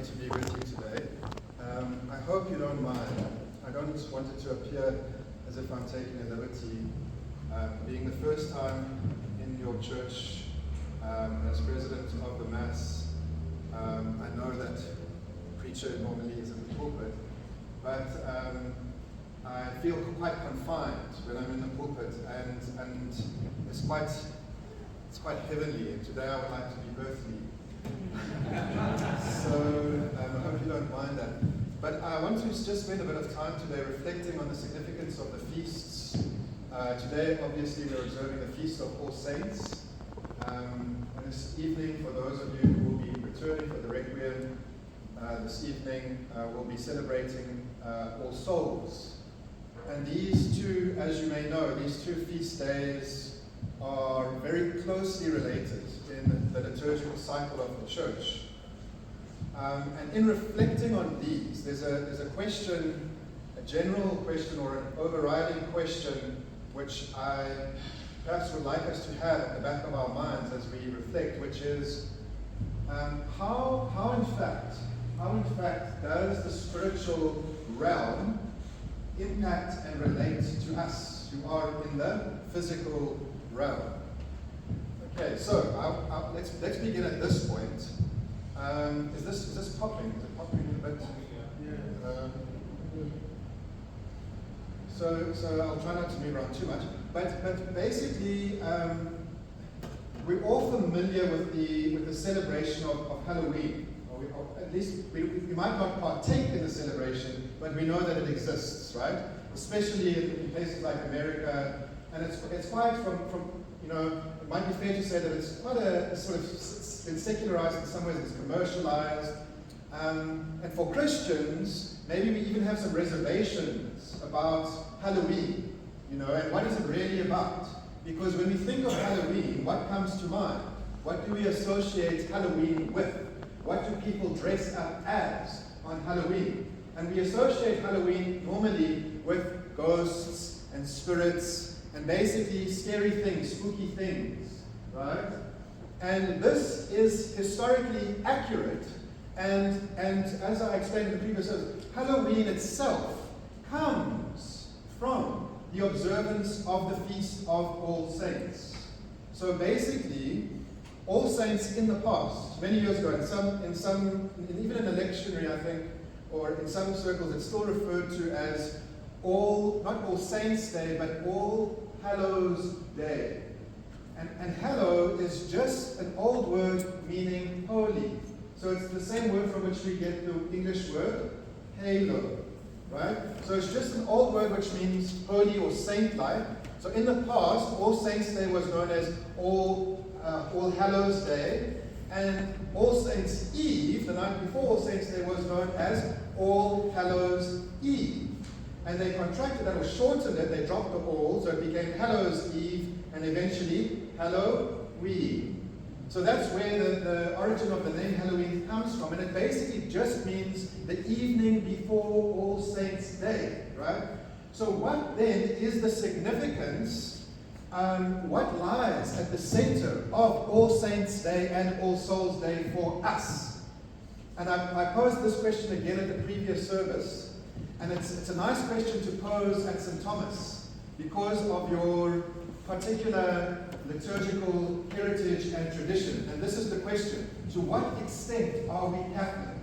lovely to be with you today. I hope you don't mind. I don't want it to appear as if I'm taking a liberty. Being the first time in your church as president of the Mass, I know that preacher normally is in the pulpit, but I feel quite confined when I'm in the pulpit, and it's quite heavenly, and today I would like to be earthly. So I hope you don't mind that. But I want to just spend a bit of time today reflecting on the significance of the feasts. Today, obviously, we're observing the Feast of All Saints. And this evening, for those of you who will be returning for the Requiem, this evening we'll be celebrating All Souls. And these two, as you may know, these two feast days are very closely related in the liturgical cycle of the Church. And in reflecting on these, there's a question, a general question or an overriding question, which I perhaps would like us to have at the back of our minds as we reflect, which is how in fact does the spiritual realm impact and relate to us who are in the physical realm? Okay, so let's begin at this point. Is this popping? Is it popping a bit? So I'll try not to move around too much. But basically, we're all familiar with the celebration of Halloween. Or at least we might not partake in the celebration, but we know that it exists, right? Especially in places like America, and it's quite from it might be fair to say that it's quite a sort of been secularized in some ways, it's commercialized. And for Christians, maybe we even have some reservations about Halloween, and what is it really about? Because when we think of Halloween, what comes to mind? What do we associate Halloween with? What do people dress up as on Halloween? And we associate Halloween normally with ghosts and spirits and basically scary things, spooky things, right? And this is historically accurate. And as I explained in the previous service, Halloween itself comes from the observance of the Feast of All Saints. So basically, All Saints in the past, many years ago, even in the lectionary, I think, or in some circles, it's still referred to as not All Saints Day, but All Hallows Day. And hallow is just an old word meaning holy. So it's the same word from which we get the English word halo, right? So it's just an old word which means holy or saint-like. So in the past, All Saints Day was known as All Hallows Day, and All Saints Eve, the night before All Saints Day, was known as All Hallows Eve. And they contracted that or shortened it, they dropped the all, so it became Hallows Eve, and eventually Halloween. So that's where the origin of the name Halloween comes from, and it basically just means the evening before All Saints Day, right? So what then is the significance, what lies at the center of All Saints Day and All Souls Day for us? And I posed this question again at the previous service, and it's a nice question to pose at St. Thomas because of your particular liturgical heritage and tradition. And this is the question: to what extent are we Catholic?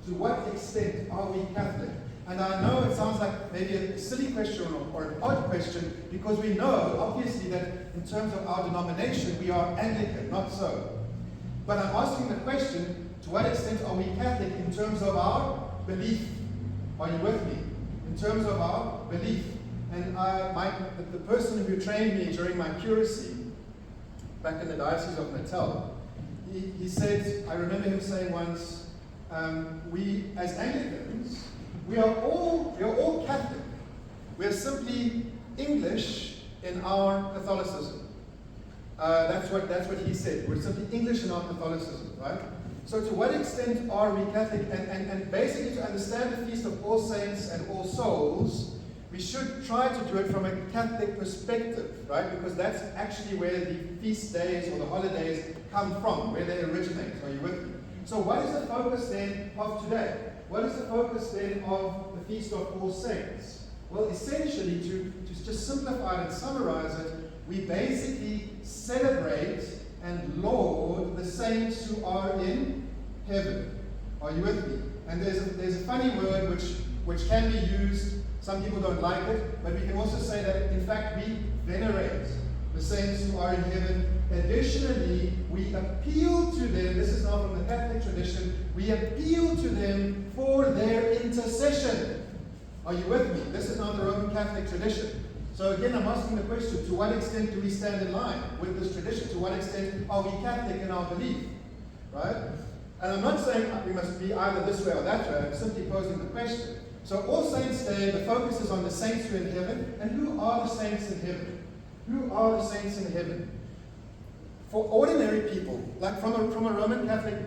To what extent are we Catholic? And I know it sounds like maybe a silly question or an odd question, because we know, obviously, that in terms of our denomination, we are Anglican, not so. But I'm asking the question, to what extent are we Catholic in terms of our belief? Are you with me? In terms of our belief. And the person who trained me during my curacy, back in the Diocese of Natal, he said, I remember him saying once, we as Anglicans, we are all Catholic. We are simply English in our Catholicism. That's what he said. We're simply English in our Catholicism, right? So to what extent are we Catholic? And basically to understand the Feast of All Saints and All Souls, we should try to do it from a Catholic perspective, right? Because that's actually where the feast days or the holidays come from, where they originate. Are you with me? So what is the focus then of today? What is the focus then of the Feast of All Saints? Well, essentially, to just simplify it and summarize it, we basically celebrate and laud the saints who are in heaven. Are you with me? And there's a funny word which can be used. Some people don't like it, but we can also say that, in fact, we venerate the saints who are in heaven. Additionally, we appeal to them, this is now from the Catholic tradition, we appeal to them for their intercession. Are you with me? This is now the Roman Catholic tradition. So again, I'm asking the question, to what extent do we stand in line with this tradition? To what extent are we Catholic in our belief? Right? And I'm not saying we must be either this way or that way, I'm simply posing the question. So All Saints Day, the focus is on the saints who are in heaven. And who are the saints in heaven? Who are the saints in heaven? For ordinary people, like from a Roman Catholic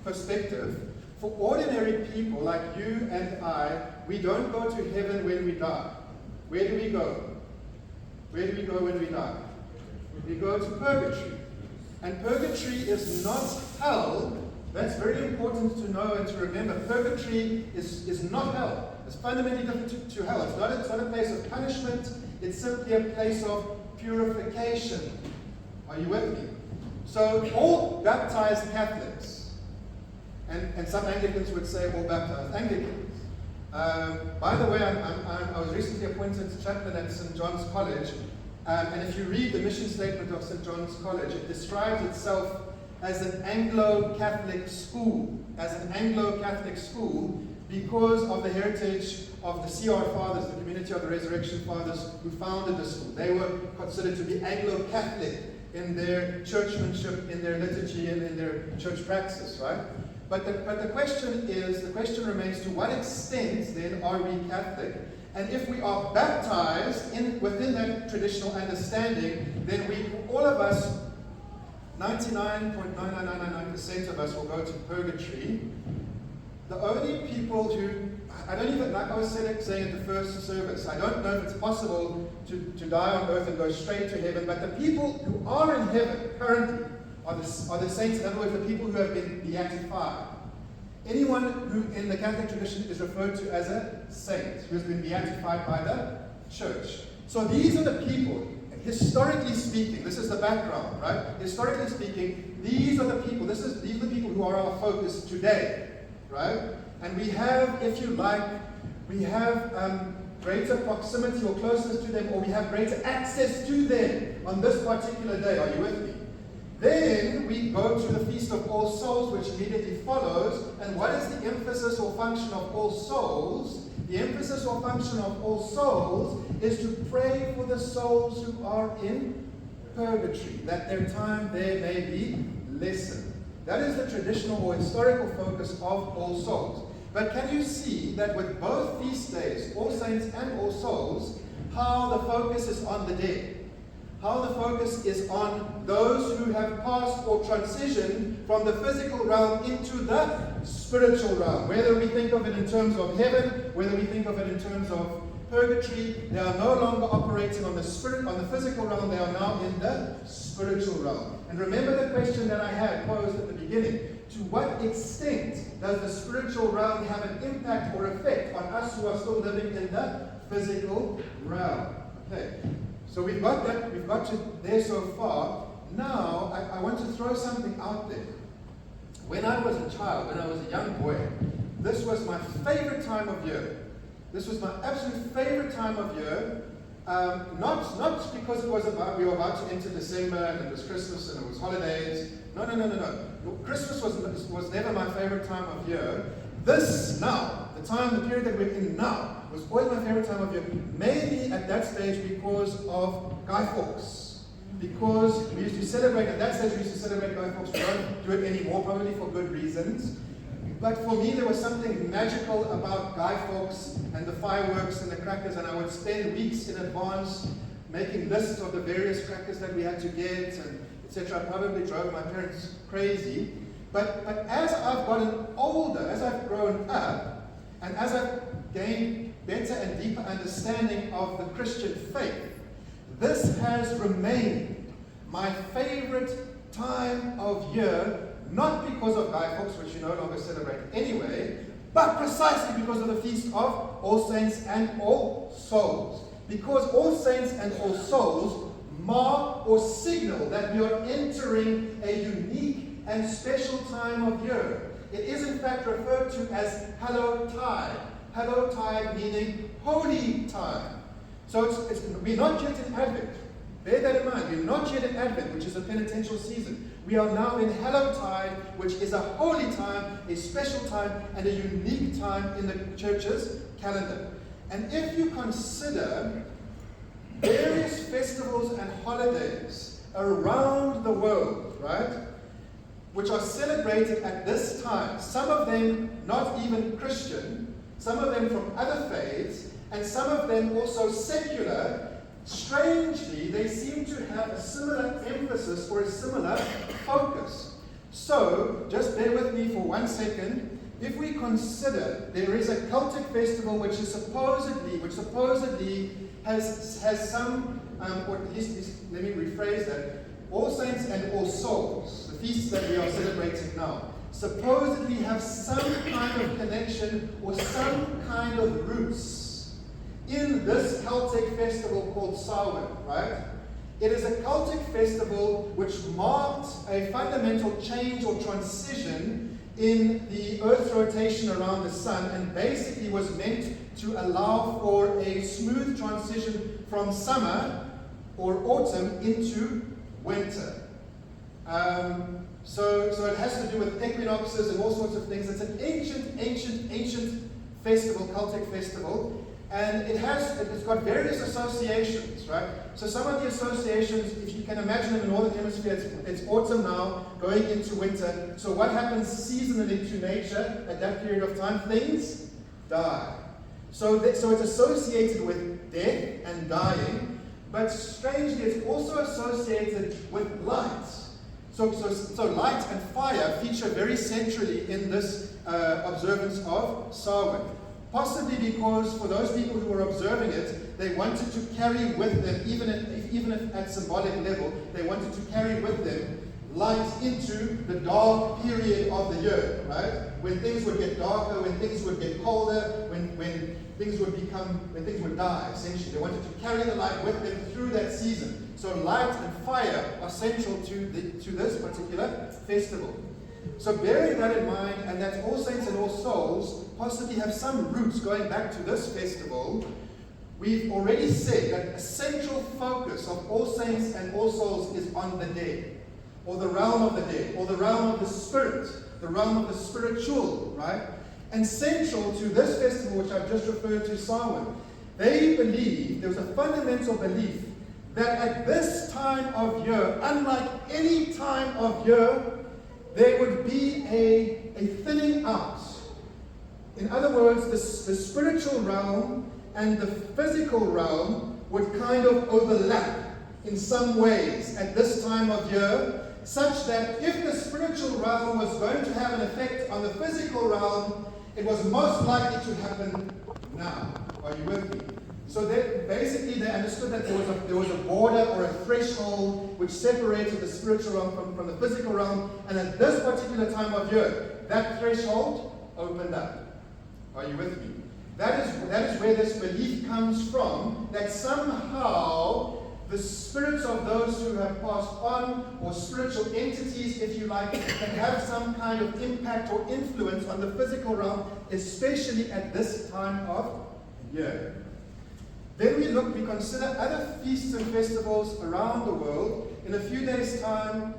perspective, for ordinary people like you and I, we don't go to heaven when we die. Where do we go? Where do we go when we die? We go to purgatory. And purgatory is not hell. That's very important to know and to remember. Purgatory is not hell. It's fundamentally different to hell. It's not a place of punishment. It's simply a place of purification. Are you with me? So all baptized Catholics, and some Anglicans would say all baptized Anglicans. By the way, I was recently appointed chaplain at St. John's College, and if you read the mission statement of St. John's College, it describes itself as an Anglo-Catholic school, because of the heritage of the CR Fathers, the Community of the Resurrection Fathers, who founded the school. They were considered to be Anglo-Catholic in their churchmanship, in their liturgy, and in their church practice, right? But the question remains, to what extent then are we Catholic? And if we are baptized within that traditional understanding, then all of us, 99.99999% of us will go to purgatory. The only people who, I don't even, like I was saying at the first service, I don't know if it's possible to die on earth and go straight to heaven, but the people who are in heaven currently are the saints, in other words, the people who have been beatified. Anyone who in the Catholic tradition is referred to as a saint, who has been beatified by the church. So these are the people, historically speaking, this is the background, right? Historically speaking, these are the people, these are the people who are our focus today, right? And we have, if you like, we have greater proximity or closeness to them, or we have greater access to them on this particular day. Are you with me? Then we go to the Feast of All Souls, which immediately follows. And what is the emphasis or function of All Souls? The emphasis or function of All Souls is to pray for the souls who are in purgatory, that their time there may be lessened. That is the traditional or historical focus of All Souls. But can you see that with both feast days, All Saints and All Souls, how the focus is on the dead? How the focus is on those who have passed or transitioned from the physical realm into the spiritual realm. Whether we think of it in terms of heaven, whether we think of it in terms of purgatory, they are no longer operating on the physical realm, they are now in the spiritual realm. And remember the question that I had posed at the beginning. To what extent does the spiritual realm have an impact or effect on us who are still living in the physical realm? Okay. So we've got that, we've got to there so far. Now, I want to throw something out there. When I was a child, when I was a young boy, this was my favorite time of year. This was my absolute favorite time of year. Not because we were about to enter December and it was Christmas and it was holidays. No. Christmas was never my favorite time of year. This now, the period that we're in now, was always my favorite time of year. Maybe at that stage because of Guy Fawkes. Because we used to celebrate, at that stage we used to celebrate Guy Fawkes. We don't do it anymore, probably for good reasons. But for me there was something magical about Guy Fawkes and the fireworks and the crackers, and I would spend weeks in advance making lists of the various crackers that we had to get, and etc. I probably drove my parents crazy. But as I've gotten older, as I've grown up, and as I've gained better and deeper understanding of the Christian faith, this has remained my favorite time of year, not because of Guy Fawkes, which you no longer celebrate anyway, but precisely because of the feast of All Saints and All Souls. Because All Saints and All Souls mark or signal that we are entering a unique and special time of year. It is in fact referred to as Hallowtide. Hallowtide meaning holy time. So we're not yet in Advent. Bear that in mind. We're not yet in Advent, which is a penitential season. We are now in Hallowtide, which is a holy time, a special time, and a unique time in the church's calendar. And if you consider various festivals and holidays around the world, right, which are celebrated at this time, some of them not even Christian, some of them from other faiths, and some of them also secular, strangely, they seem to have a similar emphasis or a similar focus. So, just bear with me for 1 second. If we consider there is a Celtic festival which supposedly has some, or at least, let me rephrase that, All Saints and All Souls, the feasts that we are celebrating now, supposedly have some kind of connection or some kind of roots in this Celtic festival called Samhain, right? It is a Celtic festival which marked a fundamental change or transition in the Earth's rotation around the sun, and basically was meant to allow for a smooth transition from summer or autumn into winter. So it has to do with equinoxes and all sorts of things. It's an ancient festival, Celtic festival. And it's got various associations, right? So some of the associations, if you can imagine in the Northern Hemisphere, it's autumn now, going into winter. So what happens seasonally to nature at that period of time? Things die. So it's associated with death and dying, but strangely it's also associated with light. So light and fire feature very centrally in this observance of Samhain. Possibly because for those people who were observing it, they wanted to carry with them, even if at symbolic level, they wanted to carry with them light into the dark period of the year, right? When things would get darker, when things would get colder, when things would die, essentially. They wanted to carry the light with them through that season. So light and fire are central to this particular festival. So bearing that in mind, and that All Saints and All Souls possibly have some roots going back to this festival, we've already said that a central focus of All Saints and All Souls is on the dead, or the realm of the dead, or the realm of the spirit, the realm of the spiritual, right? And central to this festival, which I've just referred to, Samhain, they believe, there was a fundamental belief, that at this time of year, unlike any time of year, there would be a thinning out. In other words, the spiritual realm and the physical realm would kind of overlap in some ways at this time of year, such that if the spiritual realm was going to have an effect on the physical realm, it was most likely to happen now. Are you with me? So basically they understood that there was a border or a threshold which separated the spiritual realm from the physical realm, and at this particular time of year, that threshold opened up. Are you with me? That is where this belief comes from, that somehow the spirits of those who have passed on, or spiritual entities, if you like, can have some kind of impact or influence on the physical realm, especially at this time of year. Then we consider other feasts and festivals around the world. In a few days' time,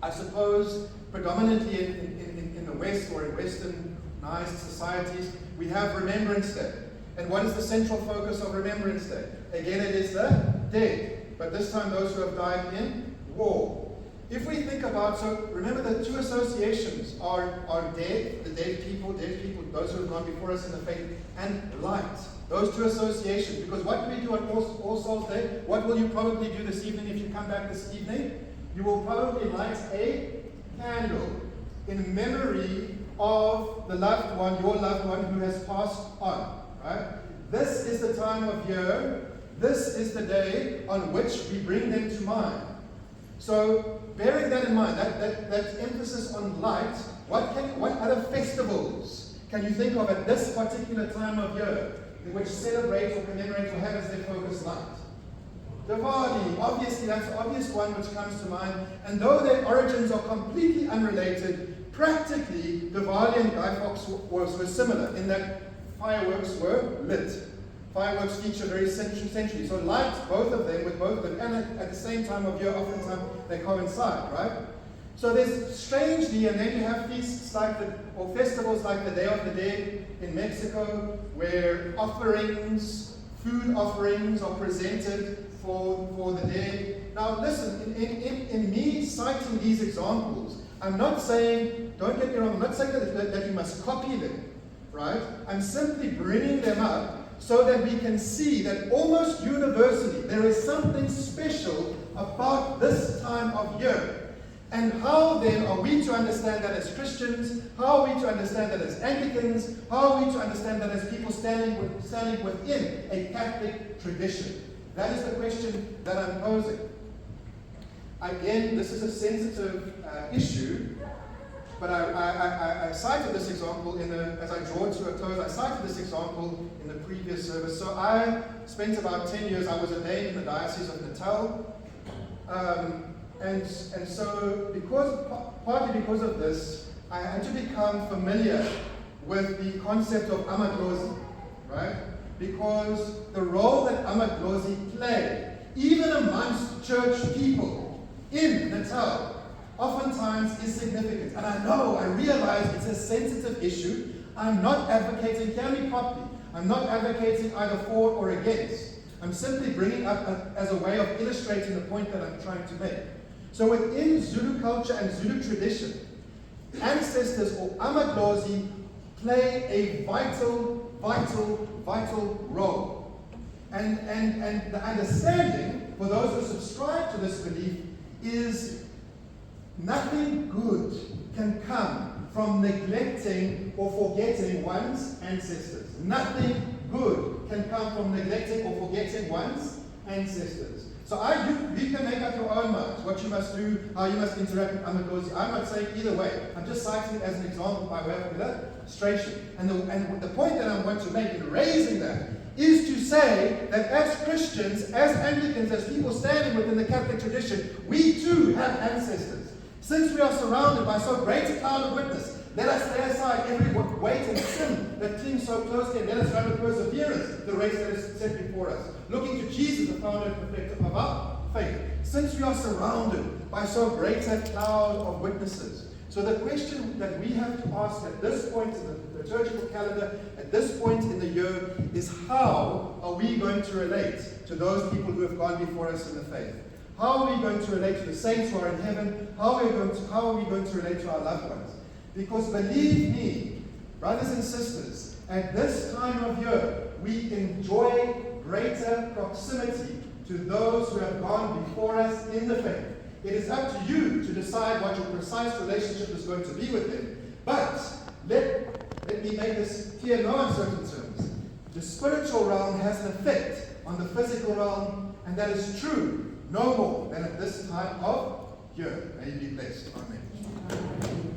I suppose, predominantly in the West or in Westernized societies, we have Remembrance Day. And what is the central focus of Remembrance Day? Again, it is the dead, but this time those who have died in war. If we think about, so remember the two associations are dead, the dead people, those who have gone before us in the faith, and light. Those two associations. Because what do we do on All Souls Day? What will you probably do this evening if you come back this evening? You will probably light a candle in memory of the loved one, your loved one who has passed on. Right? This is the time of year. This is the day on which we bring them to mind. So bearing that in mind, that emphasis on light, what other festivals can you think of at this particular time of year which celebrate or commemorate or have as their focus light? Diwali, obviously, that's the obvious one which comes to mind. And though their origins are completely unrelated, practically, Diwali and Guy Fawkes were similar in that fireworks were lit. Fireworks feature very centrally. So light, both of them, with both of them, and at the same time of year, oftentimes they coincide, right? So there's strangely, and then you have feasts like or festivals like the Day of the Dead in Mexico, where food offerings are presented for the dead. Now listen, in me citing these examples, I'm not saying, don't get me wrong, I'm not saying that you must copy them, right? I'm simply bringing them up so that we can see that almost universally there is something special about this time of year. And how then are we to understand that as Christians? How are we to understand that as Anglicans? How are we to understand that as people standing within a Catholic tradition? That is the question that I'm posing. Again, this is a sensitive issue, but I cited this example as I draw to a close. I cited this example in the previous service. So I spent about 10 years, I was ordained in the Diocese of Natal. And so, partly because of this, I had to become familiar with the concept of amadlozi, right? Because the role that amadlozi played, even amongst church people in Natal, oftentimes is significant. And I realize it's a sensitive issue. I'm not advocating, hear me properly, I'm not advocating either for or against. I'm simply bringing up as a way of illustrating the point that I'm trying to make. So within Zulu culture and Zulu tradition, ancestors or amadlozi play a vital role. And the understanding for those who subscribe to this belief is nothing good can come from neglecting or forgetting one's ancestors. Nothing good can come from neglecting or forgetting one's ancestors. So you can make up your own minds what you must do, how you must interact with amadlozi. I'm not saying either way. I'm just citing it as an example by way of illustration. And the point that I want to make in raising that is to say that as Christians, as Anglicans, as people standing within the Catholic tradition, we too have ancestors. Since we are surrounded by so great a cloud of witness, let us lay aside every weight and sin that clings so closely, and let us run with perseverance the race that is set before us, looking to Jesus, the founder and perfecter of our faith. Since we are surrounded by so great a cloud of witnesses. So the question that we have to ask at this point in the liturgical calendar, at this point in the year, is how are we going to relate to those people who have gone before us in the faith? How are we going to relate to the saints who are in heaven? How are we going to relate to our loved ones? Because believe me, brothers and sisters, at this time of year, we enjoy greater proximity to those who have gone before us in the faith. It is up to you to decide what your precise relationship is going to be with them. But let me make this clear in no uncertain terms. The spiritual realm has an effect on the physical realm, and that is true no more than at this time of year. May you be blessed. Amen.